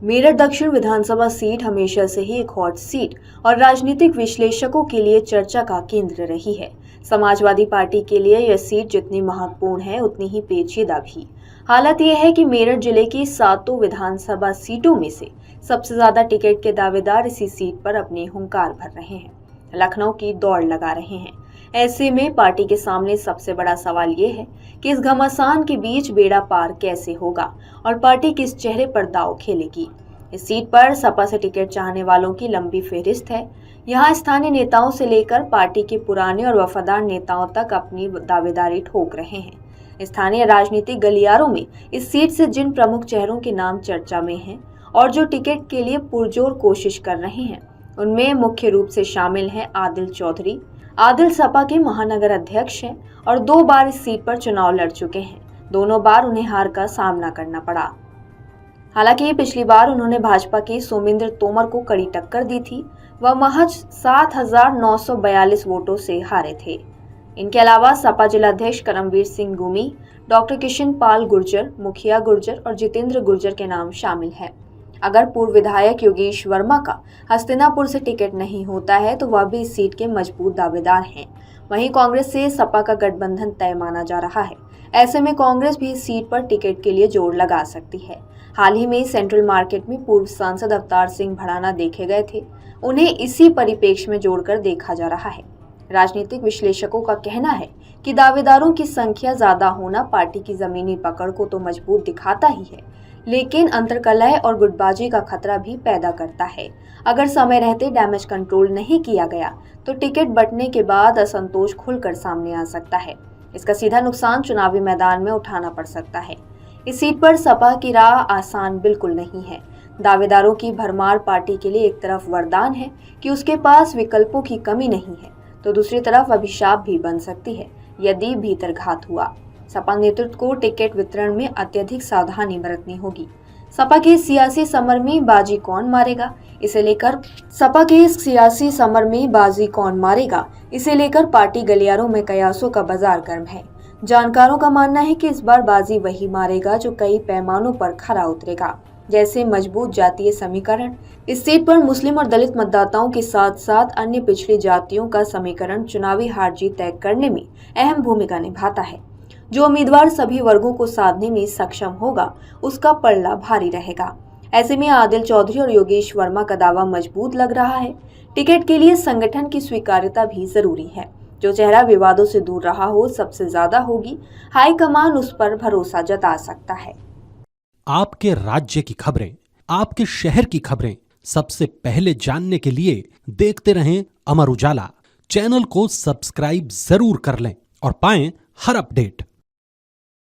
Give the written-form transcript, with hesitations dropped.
मेरठ दक्षिण विधानसभा सीट हमेशा से ही एक हॉट सीट और राजनीतिक विश्लेषकों के लिए चर्चा का केंद्र रही है। समाजवादी पार्टी के लिए यह सीट जितनी महत्वपूर्ण है उतनी ही पेचीदा भी। हालत यह है कि मेरठ जिले की 7 विधानसभा सीटों में से सबसे ज्यादा टिकट के दावेदार इसी सीट पर अपने हुंकार भर रहे हैं, लखनऊ की दौड़ लगा रहे हैं। ऐसे में पार्टी के सामने सबसे बड़ा सवाल ये है कि इस घमासान के बीच बेड़ा पार कैसे होगा और पार्टी किस चेहरे पर दांव खेलेगी। इस सीट पर सपा से टिकट चाहने वालों की लंबी फेहरिस्त है। यहाँ स्थानीय नेताओं से लेकर पार्टी के पुराने और वफादार नेताओं तक अपनी दावेदारी ठोक रहे हैं। स्थानीय राजनीतिक गलियारों में इस सीट से जिन प्रमुख चेहरों के नाम चर्चा में हैं और जो टिकट के लिए पुरजोर कोशिश कर रहे हैं, उनमें मुख्य रूप से शामिल हैं आदिल चौधरी। आदिल सपा के महानगर अध्यक्ष हैं और 2 बार इस सीट पर चुनाव लड़ चुके हैं। दोनों बार उन्हें हार का सामना करना पड़ा। हालांकि पिछली बार उन्होंने भाजपा के सोमेंद्र तोमर को कड़ी टक्कर दी थी। वह महज 7,942 वोटों से हारे थे। इनके अलावा सपा जिलाध्यक्ष करमवीर सिंह गुमी, डॉक्टर किशन पाल गुर्जर, मुखिया गुर्जर और जितेंद्र गुर्जर के नाम शामिल हैं। अगर पूर्व विधायक योगेश वर्मा का हस्तिनापुर से टिकट नहीं होता है तो वह भी इस सीट के मजबूत दावेदार हैं। वहीं कांग्रेस से सपा का गठबंधन तय माना जा रहा है। ऐसे में कांग्रेस भी इस सीट पर टिकट के लिए जोर लगा सकती है। हाल ही में सेंट्रल मार्केट में पूर्व सांसद अवतार सिंह भड़ाना देखे गए थे। उन्हें इसी परिप्रेक्ष्य में जोड़कर देखा जा रहा है। राजनीतिक विश्लेषकों का कहना है कि दावेदारों की संख्या ज्यादा होना पार्टी की जमीनी पकड़ को तो मजबूत दिखाता ही है, लेकिन अंतर्कलह और गुटबाजी का खतरा भी पैदा करता है। अगर समय रहते डैमेज कंट्रोल नहीं किया गया तो टिकट बंटने के बाद असंतोष खुलकर सामने आ सकता है। इसका सीधा नुकसान चुनावी मैदान में उठाना पड़ सकता है। इस सीट पर सपा की राह आसान बिल्कुल नहीं है। दावेदारों की भरमार पार्टी के लिए एक तरफ वरदान है कि उसके पास विकल्पों की कमी नहीं है, तो दूसरी तरफ अभिशाप भी बन सकती है यदि भीतरघात हुआ। सपा नेतृत्व को टिकट वितरण में अत्यधिक सावधानी बरतनी होगी। सपा के सियासी समर में बाजी कौन मारेगा, इसे लेकर पार्टी गलियारों में कयासों का बाजार गर्म है। जानकारों का मानना है कि इस बार बाजी वही मारेगा जो कई पैमानों पर खरा उतरेगा, जैसे मजबूत जातीय समीकरण। इस सीट पर मुस्लिम और दलित मतदाताओं के साथ साथ अन्य पिछड़ी जातियों का समीकरण चुनावी हार जीत तय करने में अहम भूमिका निभाता है। जो उम्मीदवार सभी वर्गों को साधने में सक्षम होगा उसका पलड़ा भारी रहेगा। ऐसे में आदिल चौधरी और योगेश वर्मा का दावा मजबूत लग रहा है। टिकट के लिए संगठन की स्वीकार्यता भी जरूरी है। जो चेहरा विवादों से दूर रहा हो सबसे ज्यादा होगी। हाईकमान उस पर भरोसा जता सकता है। आपके राज्य की खबरें, आपके शहर की खबरें सबसे पहले जानने के लिए देखते रहें अमर उजाला। चैनल को सब्सक्राइब जरूर कर लें और पाएं हर अपडेट।